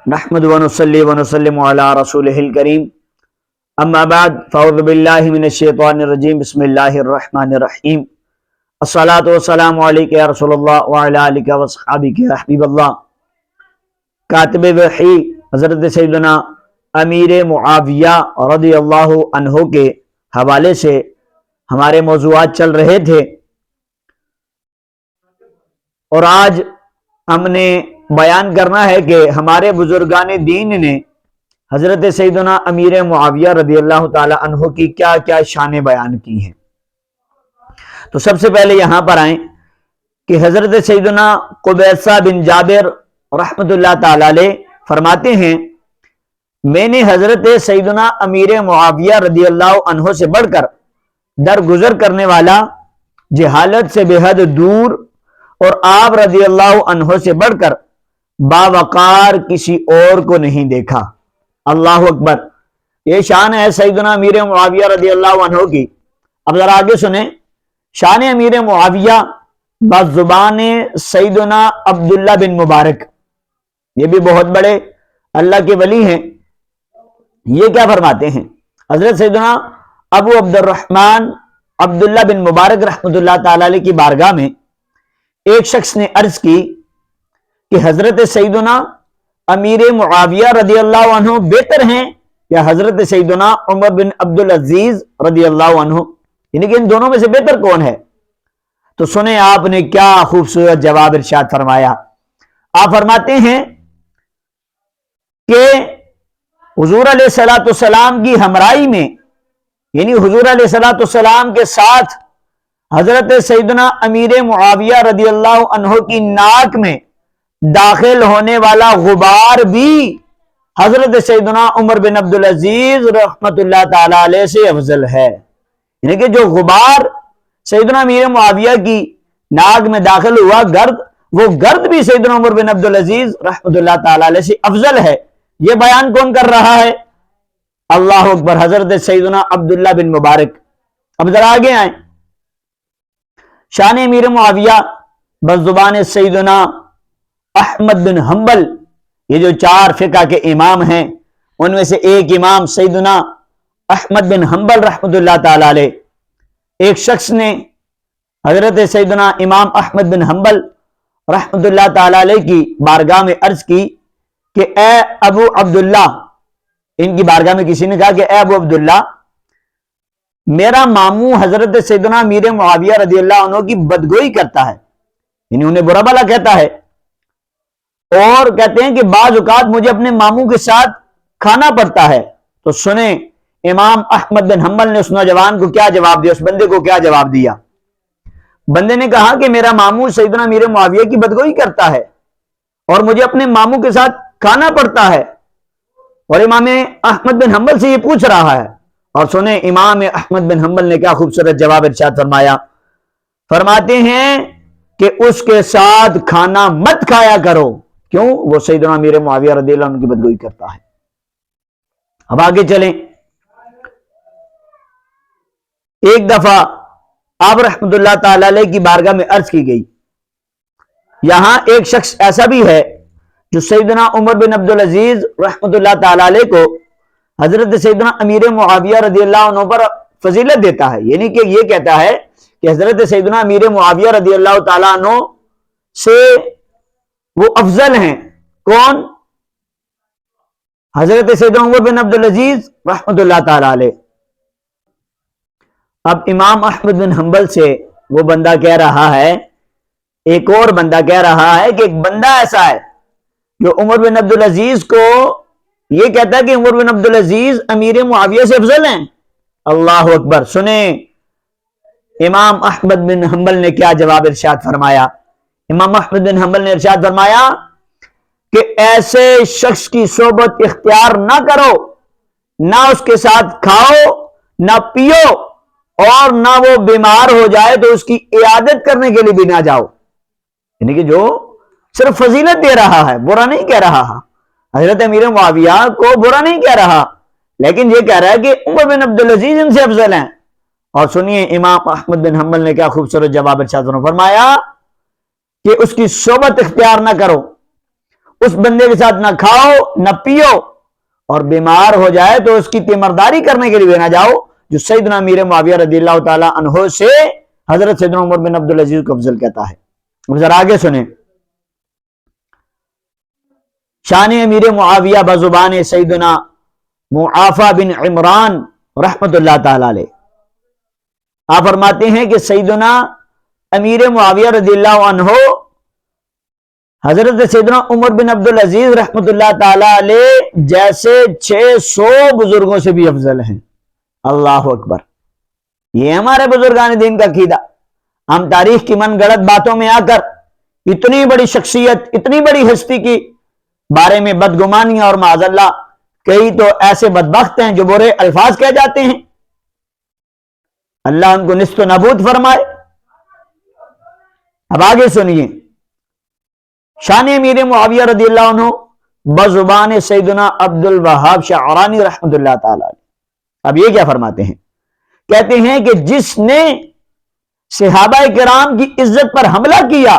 نحمد ونصلی ونسلم علی رسولہ الکریم اما بعد فاعوذ باللہ من الشیطان الرجیم بسم اللہ الرحمن الرحیم الصلاۃ والسلام علیک یا رسول اللہ وعلی آلک واصحابک یا حبیب اللہ۔ کاتب وحی حضرت سیدنا امیر معاویہ رضی اللہ عنہ کے حوالے سے ہمارے موضوعات چل رہے تھے، اور آج ہم نے بیان کرنا ہے کہ ہمارے بزرگان دین نے حضرت سیدنا امیر معاویہ رضی اللہ تعالی عنہ کی کیا کیا شانیں بیان کی ہیں۔ تو سب سے پہلے یہاں پر آئیں کہ حضرت سیدنا قبیصہ بن جابر رحمۃ اللہ تعالی علیہ فرماتے ہیں، میں نے حضرت سیدنا امیر معاویہ رضی اللہ عنہ سے بڑھ کر درگزر کرنے والا، جہالت سے بے حد دور، اور آپ رضی اللہ عنہ سے بڑھ کر باوقار کسی اور کو نہیں دیکھا۔ اللہ اکبر! یہ شان ہے سیدنا امیر معاویہ رضی اللہ عنہ کی۔ اب ذرا آگے سنیں، شان امیر معاویہ بزبان سیدنا عبداللہ بن مبارک، یہ بھی بہت بڑے اللہ کے ولی ہیں۔ یہ کیا فرماتے ہیں؟ حضرت سیدنا ابو عبد الرحمن عبداللہ بن مبارک رحمۃ اللہ تعالی علیہ کی بارگاہ میں ایک شخص نے عرض کی کہ حضرت سیدنا امیر معاویہ رضی اللہ عنہ بہتر ہیں یا حضرت سیدنا عمر بن عبدالعزیز رضی اللہ عنہ، یعنی کہ ان دونوں میں سے بہتر کون ہے؟ تو سنیں آپ نے کیا خوبصورت جواب ارشاد فرمایا۔ آپ فرماتے ہیں کہ حضور علیہ الصلوۃ والسلام کی ہمراہی میں، یعنی حضور علیہ الصلوۃ والسلام کے ساتھ حضرت سیدنا امیر معاویہ رضی اللہ عنہ کی ناک میں داخل ہونے والا غبار بھی حضرت سیدنا عمر بن عبدالعزیز رحمت اللہ تعالی علیہ سے افضل ہے۔ یعنی کہ جو غبار سیدنا امیر معاویہ کی ناک میں داخل ہوا گرد، وہ گرد بھی سیدنا عمر بن عبدالعزیز رحمت اللہ تعالی علیہ سے افضل ہے۔ یہ بیان کون کر رہا ہے؟ اللہ اکبر! حضرت سیدنا عبداللہ بن مبارک۔ اب ذرا آگے آئیں، شان امیر معاویہ بزبان سیدنا احمد بن حنبل، یہ جو چار فقہ کے امام ہیں ان میں سے ایک امام سیدنا احمد بن حنبل رحمۃ اللہ تعالی علیہ، ایک شخص نے حضرت سیدنا امام احمد بن حنبل رحمۃ اللہ تعالی علیہ کی بارگاہ میں عرض کی کہ اے ابو عبداللہ، ان کی بارگاہ میں کسی نے کہا کہ اے ابو عبداللہ، میرا ماموں حضرت سیدنا امیر معاویہ رضی اللہ عنہ کی بدگوئی کرتا ہے، یعنی انہیں برا بھلا کہتا ہے، اور کہتے ہیں کہ بعض اوقات مجھے اپنے ماموں کے ساتھ کھانا پڑتا ہے۔ تو سنیں امام احمد بن حنبل نے اس نوجوان کو کیا جواب دیا، اس بندے کو کیا جواب دیا۔ بندے نے کہا کہ میرا ماموں سیدنا امیر معاویہ کی بدگوئی کرتا ہے اور مجھے اپنے ماموں کے ساتھ کھانا پڑتا ہے، اور امام احمد بن حنبل سے یہ پوچھ رہا ہے۔ اور سنیں امام احمد بن حنبل نے کیا خوبصورت جواب ارشاد فرمایا۔ فرماتے ہیں کہ اس کے ساتھ کھانا مت کھایا کرو، کیوں؟ وہ سیدنا امیر معاویہ رضی اللہ عنہ کی بدگوئی کرتا ہے۔ اب آگے چلیں، ایک دفعہ آپ رحمت اللہ تعالی علیہ کی بارگاہ میں عرض کی گئی، یہاں ایک شخص ایسا بھی ہے جو سیدنا عمر بن عبدالعزیز رحمت اللہ تعالی علیہ کو حضرت سیدنا امیر معاویہ رضی اللہ عنہ پر فضیلت دیتا ہے، یعنی کہ یہ کہتا ہے کہ حضرت سیدنا امیر معاویہ رضی اللہ تعالی عنہ سے وہ افضل ہیں۔ کون؟ حضرت سیدنا عمر بن عبدالعزیز رحمت اللہ تعالی علیہ۔ اب امام احمد بن حنبل سے وہ بندہ کہہ رہا ہے، ایک اور بندہ کہہ رہا ہے کہ ایک بندہ ایسا ہے جو عمر بن عبدالعزیز کو یہ کہتا ہے کہ عمر بن عبدالعزیز امیر معاویہ سے افضل ہیں۔ اللہ اکبر! سنیں امام احمد بن حنبل نے کیا جواب ارشاد فرمایا۔ امام احمد بن حنبل نے ارشاد فرمایا کہ ایسے شخص کی صحبت اختیار نہ کرو، نہ اس کے ساتھ کھاؤ نہ پیو، اور نہ وہ بیمار ہو جائے تو اس کی عیادت کرنے کے لیے بھی نہ جاؤ۔ یعنی کہ جو صرف فضیلت دے رہا ہے، برا نہیں کہہ رہا، حضرت امیر معاویہ کو برا نہیں کہہ رہا، لیکن یہ کہہ رہا ہے کہ عمر بن عبدالعزیز ان سے افضل ہیں۔ اور سنیے امام احمد بن حنبل نے کیا خوبصورت جواب ارشاد فرمایا کہ اس کی صحبت اختیار نہ کرو، اس بندے کے ساتھ نہ کھاؤ نہ پیو، اور بیمار ہو جائے تو اس کی تیمارداری کرنے کے لیے نہ جاؤ، جو سیدنا امیر معاویہ رضی اللہ تعالی عنہ سے حضرت سیدنا عمر بن عبدالعزیز کو افضل کہتا ہے۔ اب ذرا آگے سنیں، شان امیر معاویہ بزبان سیدنا معافی بن عمران رحمت اللہ تعالی علیہ، آپ فرماتے ہیں کہ سیدنا امیر معاویہ رضی اللہ عنہ حضرت سیدنا عمر بن عبدالعزیز رحمت اللہ تعالی علیہ جیسے 600 بزرگوں سے بھی افضل ہیں۔ اللہ اکبر، یہ ہمارے بزرگان دین کا عقیدہ۔ ہم تاریخ کی من گڑت باتوں میں آ کر اتنی بڑی شخصیت، اتنی بڑی ہستی کی بارے میں بدگمانیاں، اور معاذ اللہ کئی تو ایسے بدبخت ہیں جو برے الفاظ کہہ جاتے ہیں، اللہ ان کو نیست و نابود فرمائے۔ اب آگے سنیے، شان امیر معاویہ رضی اللہ عنہ بزبان سیدنا عبد الوہاب شعرانی رحمت اللہ تعالی علیہ، اب یہ کیا فرماتے ہیں؟ کہتے ہیں کہ جس نے صحابہ کرام کی عزت پر حملہ کیا،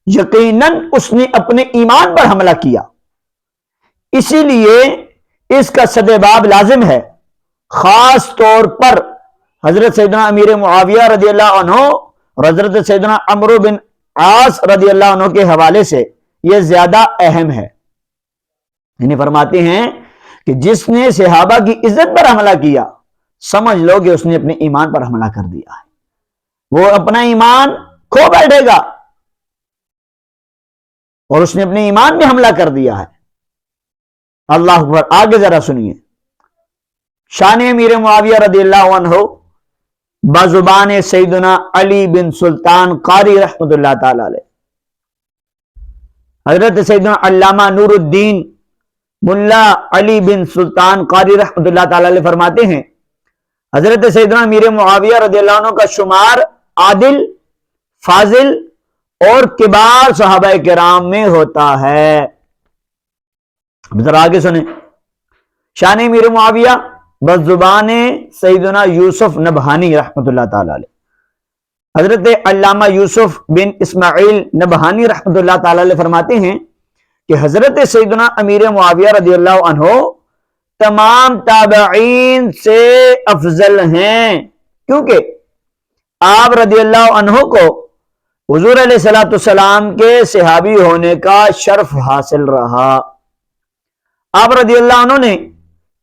یقیناً اس نے اپنے ایمان پر حملہ کیا، اسی لیے اس کا سدباب لازم ہے۔ خاص طور پر حضرت سیدنا امیر معاویہ رضی اللہ عنہ اور حضرت سیدنا عمرو بن عاص رضی اللہ عنہ کے حوالے سے یہ زیادہ اہم ہے۔ یعنی فرماتے ہیں کہ جس نے صحابہ کی عزت پر حملہ کیا، سمجھ لو کہ اس نے اپنے ایمان پر حملہ کر دیا ہے، وہ اپنا ایمان کھو بیٹھے گا، اور اس نے اپنے ایمان میں حملہ کر دیا ہے۔ اللہ اکبر، آگے ذرا سنیے، شان امیر معاویہ رضی اللہ عنہ بزبان سیدنا علی بن سلطان قاری رحمت اللہ تعالی علیہ، حضرت سیدنا علامہ نور الدین ملا علی بن سلطان قاری رحمت اللہ تعالی علیہ فرماتے ہیں، حضرت سیدنا امیر معاویہ رضی اللہ عنہ کا شمار عادل، فاضل اور کبار صحابہ کرام میں ہوتا ہے۔ اب ذرا آگے سنیں، شان امیر معاویہ بزبان سیدنا یوسف نبہانی رحمت اللہ تعالی علیہ، حضرت علامہ یوسف بن اسماعیل نبہانی رحمت اللہ تعالی علیہ فرماتے ہیں کہ حضرت سیدنا امیر معاویہ رضی اللہ عنہ تمام تابعین سے افضل ہیں، کیونکہ آپ رضی اللہ عنہ کو حضور علیہ الصلوۃ والسلام کے صحابی ہونے کا شرف حاصل رہا۔ آپ رضی اللہ عنہ نے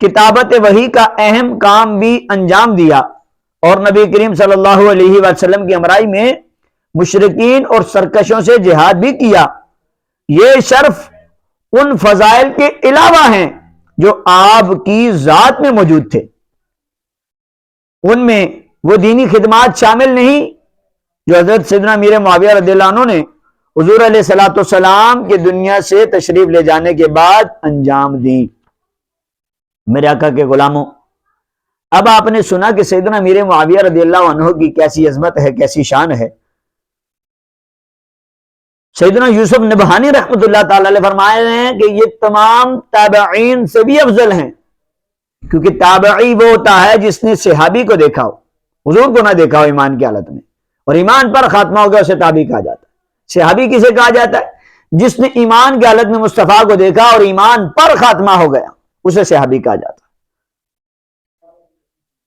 کتابت وحی کا اہم کام بھی انجام دیا، اور نبی کریم صلی اللہ علیہ وسلم کی ہمراہی میں مشرکین اور سرکشوں سے جہاد بھی کیا۔ یہ شرف ان فضائل کے علاوہ ہیں جو آپ کی ذات میں موجود تھے، ان میں وہ دینی خدمات شامل نہیں جو حضرت سیدنا امیر معاویہ رضی اللہ عنہ نے حضور علیہ الصلوۃ والسلام کے دنیا سے تشریف لے جانے کے بعد انجام دی۔ میرے آقا کے غلاموں، اب آپ نے سنا کہ سیدنا امیر معاویہ رضی اللہ عنہ کی کیسی عظمت ہے، کیسی شان ہے۔ سیدنا یوسف نبہانی رحمت اللہ تعالی علیہ فرمائے ہیں کہ یہ تمام تابعین سے بھی افضل ہیں، کیونکہ تابعی وہ ہوتا ہے جس نے صحابی کو دیکھا ہو، حضور کو نہ دیکھا ہو ایمان کی حالت میں، اور ایمان پر خاتمہ ہو گیا اسے تابعی کہا جاتا ہے۔ صحابی کسے کہا جاتا ہے؟ جس نے ایمان کی حالت میں مصطفیٰ کو دیکھا اور ایمان پر خاتمہ ہو گیا، اسے صحابی کہا جاتا ہے۔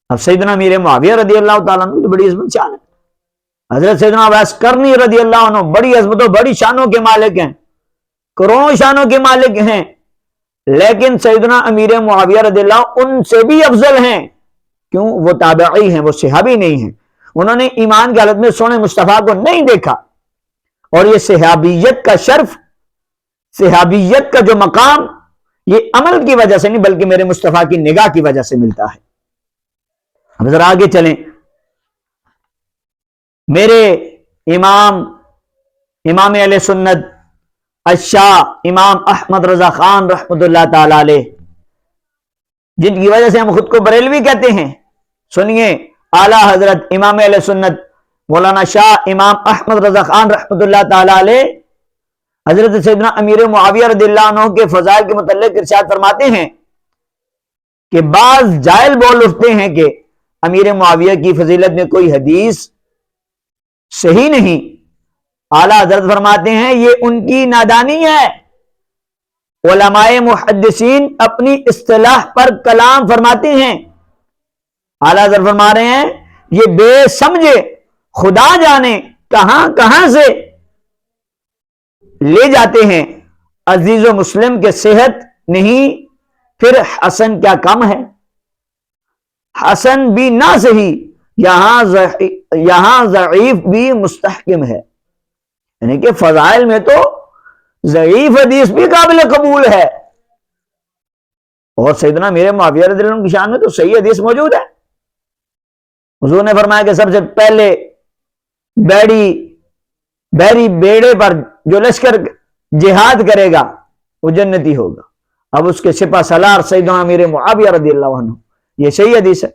اب سیدنا امیر معاویہ رضی اللہ تعالیٰ عنہ تو بڑی عظمت شان ہے۔ حضرت سیدنا اویس قرنی رضی اللہ عنہ بڑی عظمتوں بڑی شانوں کے مالک ہیں، کروڑوں شانوں کے مالک ہیں، لیکن سیدنا امیر معاویہ رضی اللہ ان سے بھی افضل ہیں۔ کیوں؟ وہ تابعی ہیں، وہ صحابی نہیں ہیں، انہوں نے ایمان کی حالت میں سونے مصطفیٰ کو نہیں دیکھا، اور یہ صحابیت کا شرف، صحابیت کا جو مقام، یہ عمل کی وجہ سے نہیں بلکہ میرے مصطفیٰ کی نگاہ کی وجہ سے ملتا ہے۔ اب ذرا آگے چلیں، میرے امام اہل سنت الشاہ امام احمد رضا خان رحمت اللہ تعالی علیہ، جن کی وجہ سے ہم خود کو بریلوی کہتے ہیں، سنیے، اعلیٰ حضرت امام اہل سنت مولانا شاہ امام احمد رضا خان رحمت اللہ تعالی علیہ حضرت سیدنا امیر معاویہ رضی اللہ عنہ کے فضائل کے متعلق ارشاد فرماتے ہیں کہ بعض جاہل بول اٹھتے ہیں کہ امیر معاویہ کی فضیلت میں کوئی حدیث صحیح نہیں۔ اعلیٰ حضرت فرماتے ہیں یہ ان کی نادانی ہے، علماء محدثین اپنی اصطلاح پر کلام فرماتے ہیں. اعلیٰ حضرت فرما رہے ہیں یہ بے سمجھے خدا جانے کہاں کہاں سے لے جاتے ہیں. عزیز و مسلم کے صحت نہیں پھر حسن کیا کم ہے. حسن بھی نہ صحیح یہاں ضعیف بھی مستحکم ہے. یعنی کہ فضائل میں تو ضعیف حدیث بھی قابل قبول ہے، اور سیدنا میرے معاویہ رضی اللہ عنہ کی شان میں تو صحیح حدیث موجود ہے. حضور نے فرمایا کہ سب سے پہلے بحری بیڑے پر جو لشکر جہاد کرے گا وہ جنتی ہوگا. اب اس کے سپہ سالار سیدنا امیر معاویہ رضی اللہ عنہ، یہ صحیح حدیث ہے.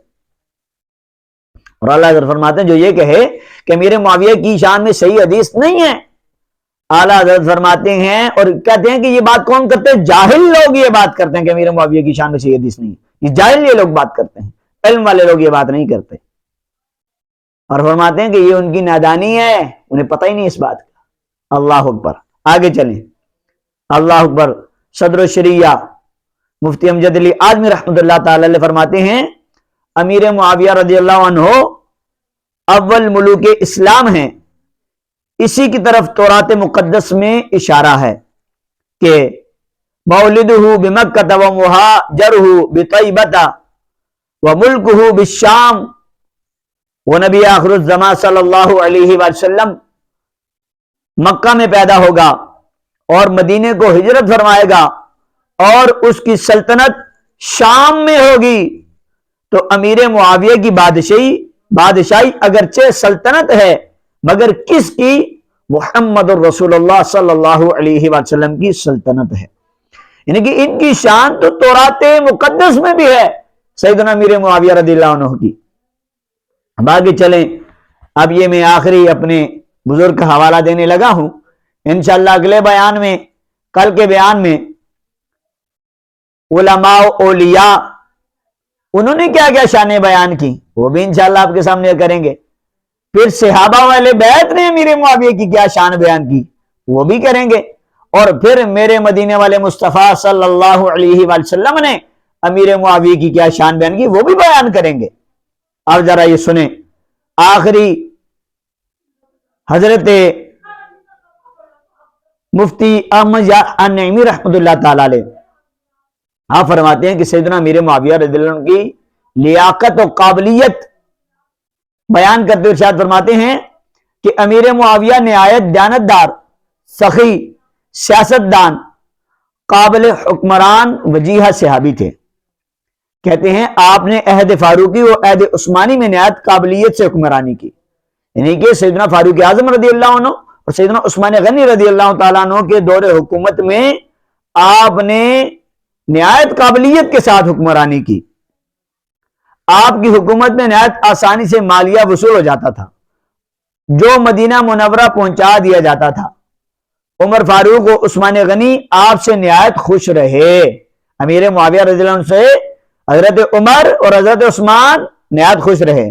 اور اللہ حضرت فرماتے ہیں جو یہ کہے کہ امیر معاویہ کی شان میں صحیح حدیث نہیں ہے، اعلیٰ حضرت فرماتے ہیں اور کہتے ہیں کہ یہ بات کون کرتے ہیں؟ جاہل لوگ یہ بات کرتے ہیں کہ امیر معاویہ کی شان میں صحیح حدیث نہیں. یہ جاہل یہ لوگ بات کرتے ہیں، علم والے لوگ یہ بات نہیں کرتے. اور فرماتے ہیں کہ یہ ان کی نادانی ہے، انہیں پتہ ہی نہیں اس بات کا. اللہ اکبر. آگے چلیں. اللہ اکبر. صدر الشریعہ مفتی امجد علی اعظمی رحمۃ اللہ تعالی علیہ فرماتے ہیں امیر معاویہ رضی اللہ عنہ اول ملوک اسلام ہیں. اسی کی طرف تورات مقدس میں اشارہ ہے کہ مولدہ بمکہ ومہاجرہ بطیبہ وملکہ بالشام ونبی آخر الزمان صلی اللہ علیہ وسلم مکہ میں پیدا ہوگا اور مدینے کو ہجرت فرمائے گا اور اس کی سلطنت شام میں ہوگی. تو امیر معاویہ کی بادشاہی اگرچہ سلطنت ہے مگر کس کی؟ محمد الرسول اللہ صلی اللہ علیہ وسلم کی سلطنت ہے. یعنی کہ ان کی شان تو تورات مقدس میں بھی ہے سیدنا امیر معاویہ رضی اللہ عنہ کی. اب آگے چلیں. اب یہ میں آخری اپنے بزرگ کا حوالہ دینے لگا ہوں. انشاءاللہ اگلے بیان میں، کل کے بیان میں علماء اولیاء انہوں نے کیا کیا شانیں بیان کی وہ بھی انشاءاللہ آپ کے سامنے کریں گے. پھر صحابہ والے بیعت نے امیر معاویہ کی کیا شان بیان کی وہ بھی کریں گے. اور پھر میرے مدینے والے مصطفیٰ صلی اللہ علیہ وسلم نے امیر معاویہ کی کیا شان بیان کی وہ بھی بیان کریں گے. اب ذرا یہ سنیں. آخری حضرت مفتی احمد النعیمی رحمۃ اللہ تعالی علیہ آپ فرماتے ہیں کہ سیدنا امیر معاویہ رضی اللہ عنہ کی لیاقت و قابلیت بیان کرتے ہوئے ارشاد فرماتے ہیں کہ امیر معاویہ نہایت دیانتدار، سخی، سیاست دان، قابل حکمران، وجیہ صحابی تھے. کہتے ہیں آپ نے عہد فاروقی و عہد عثمانی میں نہایت قابلیت سے حکمرانی کی. یعنی کہ سیدنا فاروق اعظم رضی اللہ عنہ اور سیدنا عثمان غنی رضی اللہ تعالیٰ عنہ کے دور حکومت میں آپ نے نہایت قابلیت کے ساتھ حکمرانی کی. آپ کی حکومت میں نہایت آسانی سے مالیہ وصول ہو جاتا تھا جو مدینہ منورہ پہنچا دیا جاتا تھا. عمر فاروق و عثمان غنی آپ سے نہایت خوش رہے. امیر معاویہ رضی اللہ عنہ سے حضرت عمر اور حضرت عثمان نہایت خوش رہے.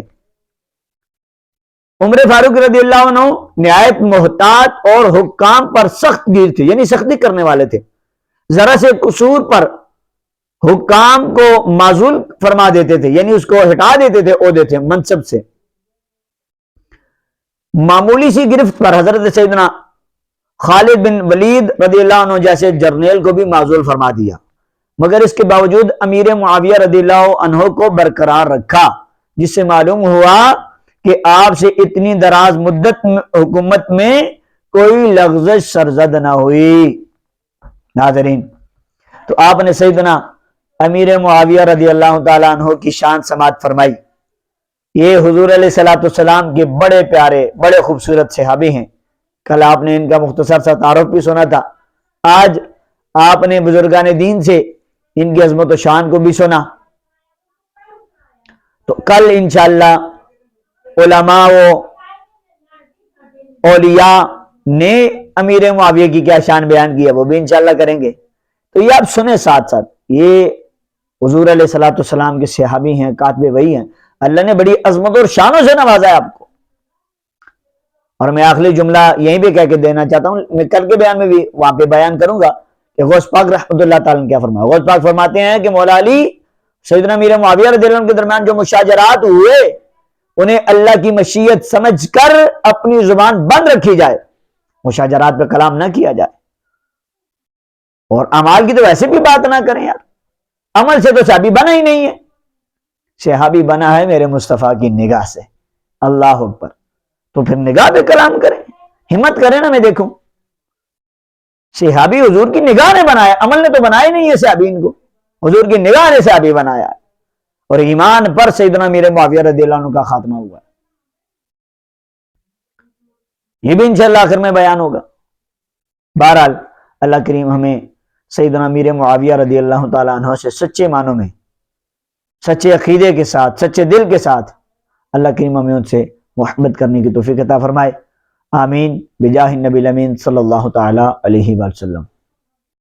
عمر فاروق رضی اللہ عنہ نہایت محتاط اور حکام پر سخت گیر تھے، یعنی سختی کرنے والے تھے. ذرا سے قصور پر حکام کو معزول فرما دیتے تھے، یعنی اس کو ہٹا دیتے تھے عہدے سے، منصب سے. معمولی سی گرفت پر حضرت سیدنا خالد بن ولید رضی اللہ عنہ جیسے جرنیل کو بھی معزول فرما دیا، مگر اس کے باوجود امیر معاویہ رضی اللہ عنہ کو برقرار رکھا، جس سے معلوم ہوا کہ آپ سے اتنی دراز مدت حکومت میں کوئی لغزش سرزد نہ ہوئی. ناظرین، تو آپ نے سیدنا امیر معاویہ رضی اللہ تعالیٰ عنہ کی شان سماعت فرمائی. یہ حضور علیہ الصلوۃ والسلام کے بڑے پیارے، بڑے خوبصورت صحابی ہیں. کل آپ نے ان کا مختصر سا تعارف بھی سنا تھا. آج آپ نے بزرگان دین سے ان کی عظمت و شان کو بھی سنا. تو کل انشاءاللہ علماء و اولیاء نے امیر معاویہ کی کیا شان بیان کی ہے وہ بھی انشاءاللہ کریں گے. تو یہ آپ سنیں ساتھ ساتھ. یہ حضور علیہ الصلوۃ والسلام کے صحابی ہیں، کاتب وحی ہیں. اللہ نے بڑی عظمت اور شانوں سے نوازا ہے آپ کو. اور میں آخری جملہ یہیں پہ کہہ کے دینا چاہتا ہوں، میں کل کے بیان میں بھی وہاں پہ بیان کروں گا کہ غوث پاک رحمۃ اللہ تعالیٰ نے کیا فرمایا؟ غوث پاک فرماتے ہیں کہ مولا علی سیدنا امیر معاویہ رضی اللہ عنہ کے درمیان جو مشاجرات ہوئے انہیں اللہ کی مشیت سمجھ کر اپنی زبان بند رکھی جائے، مشاجرات پہ کلام نہ کیا جائے، اور اعمال کی تو ویسے بھی بات نہ کریں یار، عمل سے تو صحابی بنا ہی نہیں ہے، صحابی بنا ہے میرے مصطفیٰ کی نگاہ سے، اللہ اکبر، تو پھر نگاہ پہ کلام کریں، ہمت کریں نا، میں دیکھوں صحابی حضور کی نگاہ نے بنایا، عمل نے تو بنایا نہیں ہے صحابین کو، حضور کی نگاہ نے صحابی بنایا، اور ایمان پر سیدنا امیر معاویہ رضی اللہ عنہ کا خاتمہ ہوا ہے۔ یہ بھی انشاءاللہ آخر میں بیان ہوگا۔ بہرحال اللہ کریم ہمیں سیدنا امیر معاویہ رضی اللہ تعالیٰ عنہ سے سچے معنوں میں، سچے عقیدے کے ساتھ، سچے دل کے ساتھ اللہ کریم ہمیں ان سے محبت کرنے کی توفیق عطا فرمائے، آمین بجاہ النبی الامین صلی اللہ تعالیٰ علیہ وسلم۔